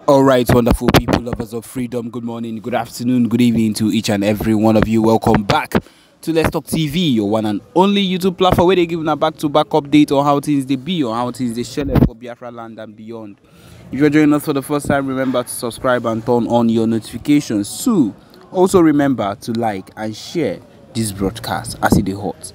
All right, wonderful people, lovers of freedom. Good morning, good afternoon, good evening to each and every one of you. Welcome back to Let's Talk TV, your one and only YouTube platform where they give a back-to-back update on how things they be, on how things they share for Biafra land and beyond. If you're joining us for the first time, remember to subscribe and turn on your notifications too. Also remember to like and share this broadcast as it is hot.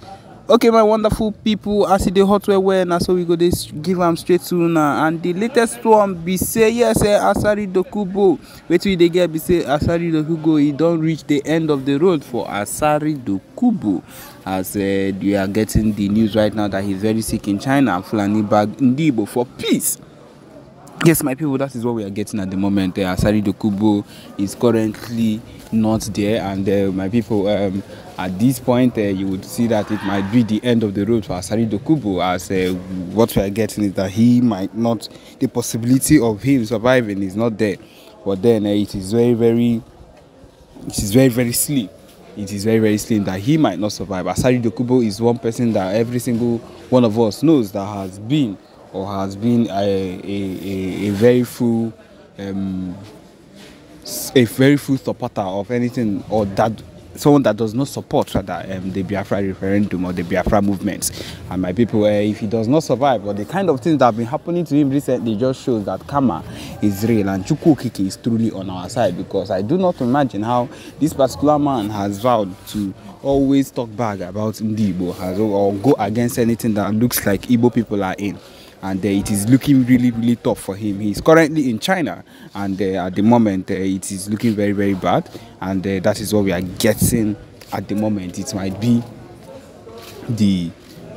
Okay, my wonderful people, as e dey hot well na so we go dey give am straight to una. And the latest one be say yes, Asari Dokubo, wetin we dey get be say Asari Dokubo e don reach the end of the road for Asari Dokubo, as we are getting the news right now that he's very sick in China and Fulani bag Ndibo for peace. Yes, my people, that is what we are getting at the moment. Asari Dokubo is currently not there, and my people, at this point, you would see that it might be the end of the road for Asari Dokubo, as what we are getting is that he might not, the possibility of him surviving is not there. But then it is very slim. It is very slim that he might not survive. Asari Dokubo is one person that every single one of us knows that has been a very full supporter of anything, or that someone that does not support rather the Biafra referendum or the Biafra movements. And my people, if he does not survive, or the kind of things that have been happening to him recently just shows that karma is real and Chukwu Okike is truly on our side, because I do not imagine how this particular man has vowed to always talk bad about Igbo, or go against anything that looks like Igbo people are in. And it is looking really tough for him. He is currently in China, and at the moment it is looking very bad, and that is what we are getting at the moment. It might be the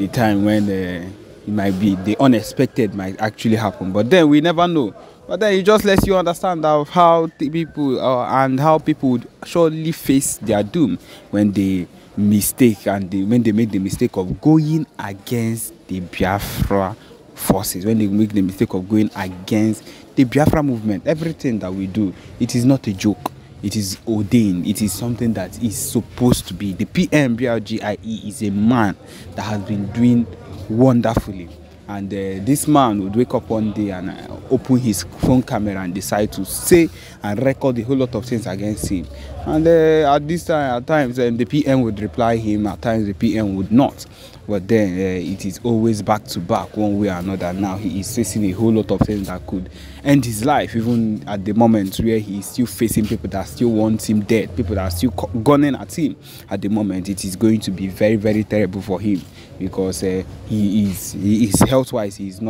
time when it might be the unexpected might actually happen, but then we never know. But then it just lets you understand how the people and how people would surely face their doom when they mistake, and when they make the mistake of going against the Biafra forces, when they make the mistake of going against the Biafra movement. Everything that we do, it is not a joke. It is ordained. It is something that is supposed to be. The PMBRGIE is a man that has been doing wonderfully. And this man would wake up one day and open his phone camera and decide to say and record a whole lot of things against him. And at this time, at times, the PM would reply him. At times, the PM would not. But then it is always back to back, one way or another. Now he is facing a whole lot of things that could end his life, even at the moment where he is still facing people that still want him dead, people that are still gunning at him. At the moment, it is going to be very terrible for him, because he is health-wise, he is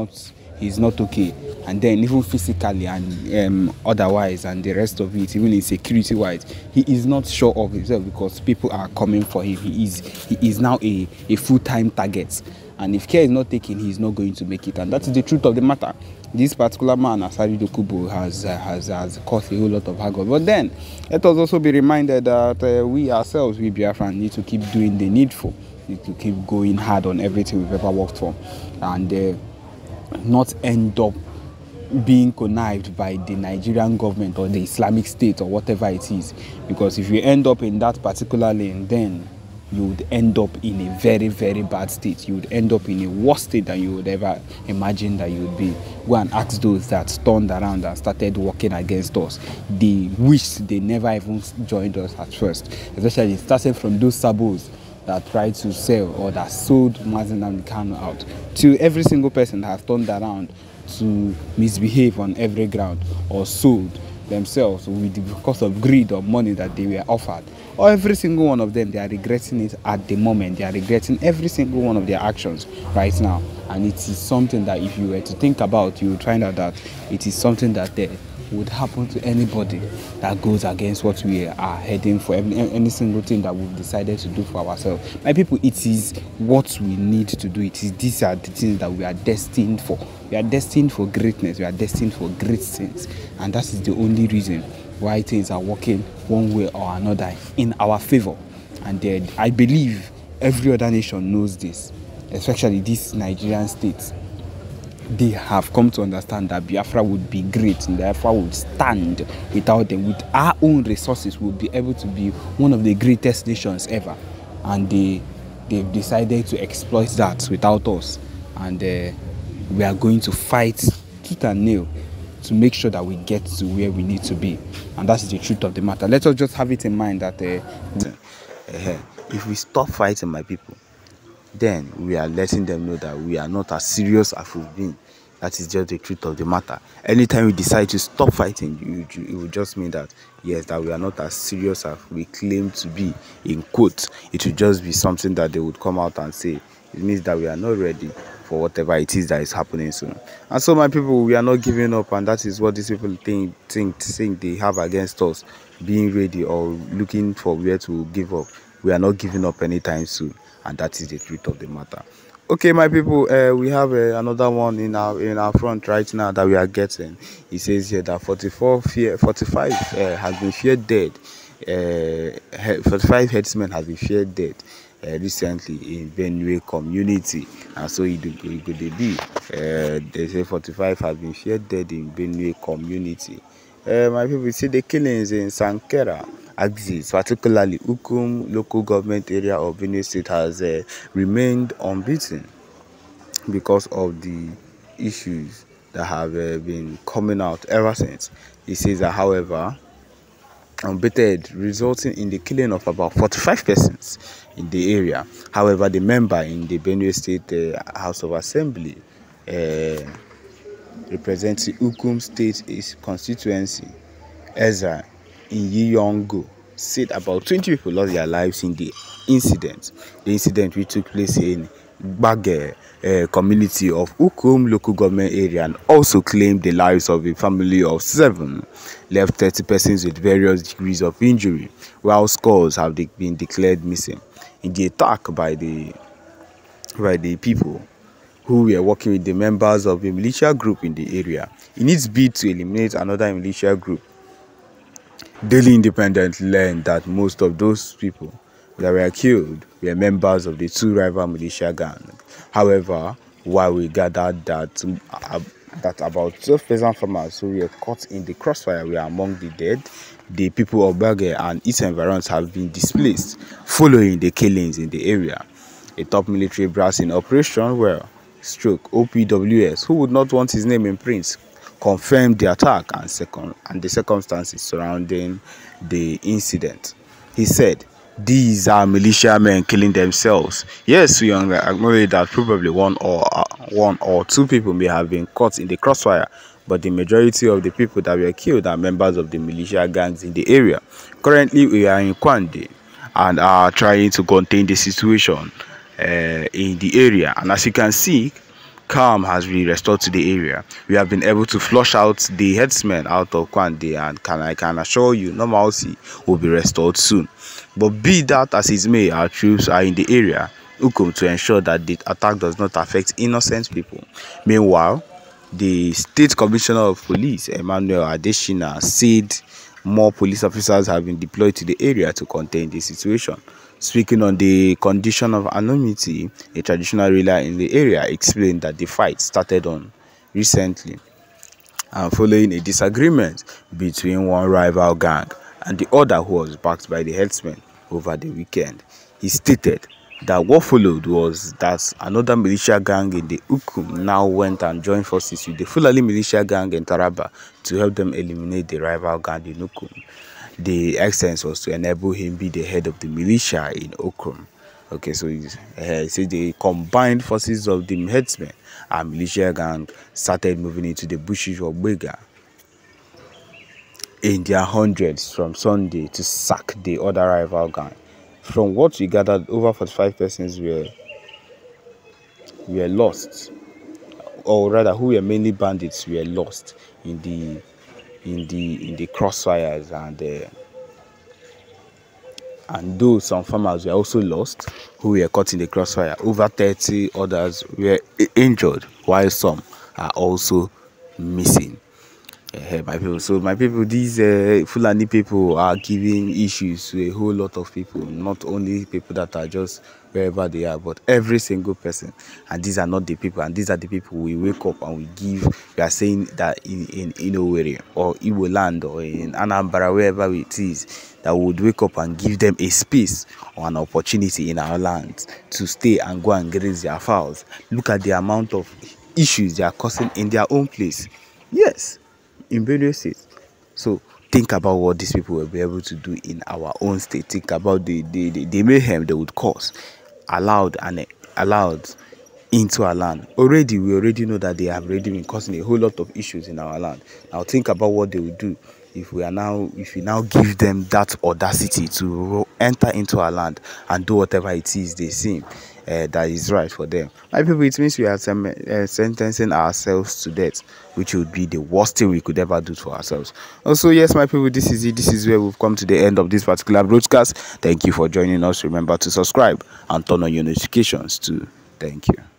not okay, and then even physically and otherwise, and the rest of it, even in security-wise, he is not sure of himself, because people are coming for him. He is now a full-time target, and if care is not taken, he is not going to make it. And that is the truth of the matter. This particular man, Asari Dokubo, has caused a whole lot of havoc. But then let us also be reminded that we ourselves, we Biafran, need to keep doing the needful, need to keep going hard on everything we've ever worked for, and not end up being connived by the Nigerian government or the Islamic State or whatever it is. Because if you end up in that particular lane, then you would end up in a very bad state. You would end up in a worse state than you would ever imagine that you would be. Go and ask those that turned around and started working against us. They wish they never even joined us at first, especially starting from those sabos that tried to sell or that sold Mazen Nnamdi Kanu out, to every single person that has turned around to misbehave on every ground or sold themselves because of greed or money that they were offered. Or every single one of them, they are regretting it at the moment. They are regretting every single one of their actions right now. And it is something that if you were to think about, you would find out that it is something that would happen to anybody that goes against what we are heading for, any single thing that we've decided to do for ourselves. My people, it is what we need to do. These are the things that we are destined for. We are destined for greatness. We are destined for great things. And that is the only reason why things are working one way or another in our favor. And I believe every other nation knows this, especially this Nigerian state. They have come to understand that Biafra would be great, and Biafra would stand without them. With our own resources, we'll be able to be one of the greatest nations ever. And they've decided to exploit that without us. And we are going to fight tooth and nail to make sure that we get to where we need to be. And that's the truth of the matter. Let us just have it in mind that if we stop fighting, my people, then we are letting them know that we are not as serious as we've been. That is just the truth of the matter. Anytime we decide to stop fighting, it will just mean that, yes, that we are not as serious as we claim to be, in quotes. It will just be something that they would come out and say. It means that we are not ready for whatever it is that is happening soon. And so, my people, we are not giving up, and that is what these people think they have against us, being ready or looking for where to give up. We are not giving up anytime soon, and that is the truth of the matter. Okay, my people, we have another one in our front right now that we are getting. It says here that 45 has been feared dead. 45 headsmen have been feared dead recently in Benue community, and so it could be. They say 45 have been feared dead in Benue community. My people, see the killings in Sankera axis, particularly Ukum local government area of Benue State, has remained unbeaten because of the issues that have been coming out ever since. It says that, however, unbeaten, resulting in the killing of about 45 persons in the area. However, the member in the Benue State House of Assembly representing Ukum State constituency, Ezra Iyongo, said about 20 people lost their lives in the incident. The incident which took place in Bage community of Ukum local government area, and also claimed the lives of a family of 7, left 30 persons with various degrees of injury, while scores have been declared missing in the attack by the people who were working with the members of a militia group in the area in its bid to eliminate another militia group. Daily Independent learned that most of those people that were killed were members of the 2 rival militia gangs. However, while we gathered that about 12 peasant farmers who were caught in the crossfire were among the dead, the people of Bage and its environs have been displaced following the killings in the area. A top military brass in Operation OPWS, who would not want his name in print, confirmed the attack and the circumstances surrounding the incident. He said, "These are militiamen killing themselves. Yes, we acknowledge that probably one or 2 people may have been caught in the crossfire, but the majority of the people that were killed are members of the militia gangs in the area. Currently, we are in Kwande and are trying to contain the situation in the area. And as you can see, calm has been restored to the area. We have been able to flush out the headsmen out of Kwande, and I can assure you normalcy will be restored soon. But be that as it may, our troops are in the area, Ukum, to ensure that the attack does not affect innocent people." Meanwhile, the State Commissioner of Police, Emmanuel Adeshina, said more police officers have been deployed to the area to contain the situation. Speaking on the condition of anonymity, a traditional ruler in the area explained that the fight started on recently and following a disagreement between one rival gang and the other, who was backed by the herdsmen, over the weekend. He stated that what followed was that another militia gang in the Ukum now went and joined forces with the Fulani militia gang in Taraba to help them eliminate the rival gang in Ukum. The essence was to enable him be the head of the militia in Ukum. Okay, so he said the combined forces of the headsmen and militia gang started moving into the bushes of Bega in their hundreds from Sunday to sack the other rival gang. From what we gathered, over 45 persons were lost, or rather, who were mainly bandits, were lost in the crossfires, and though some farmers were also lost who were caught in the crossfire, over 30 others were injured, while some are also missing. My people, these Fulani people are giving issues to a whole lot of people, not only people that are just wherever they are, but every single person. And these are not the people, and these are the people we wake up and we are saying that in Owerri or Igbo land or in Anambra, wherever it is, that we would wake up and give them a space or an opportunity in our land to stay and go and graze their fowls. Look at the amount of issues they are causing in their own place. Yes. in various states. So think about what these people will be able to do in our own state. Think about the mayhem they would cause, allowed into our land. We already know that they have already been causing a whole lot of issues in our land. Now think about what they will do if we now give them that audacity to enter into our land and do whatever it is they seem that is right for them. My people, it means we are sentencing ourselves to death, which would be the worst thing we could ever do for ourselves. Also, yes, my people, this is it. This is where we've come to the end of this particular broadcast. Thank you for joining us. Remember to subscribe and turn on your notifications too. Thank you.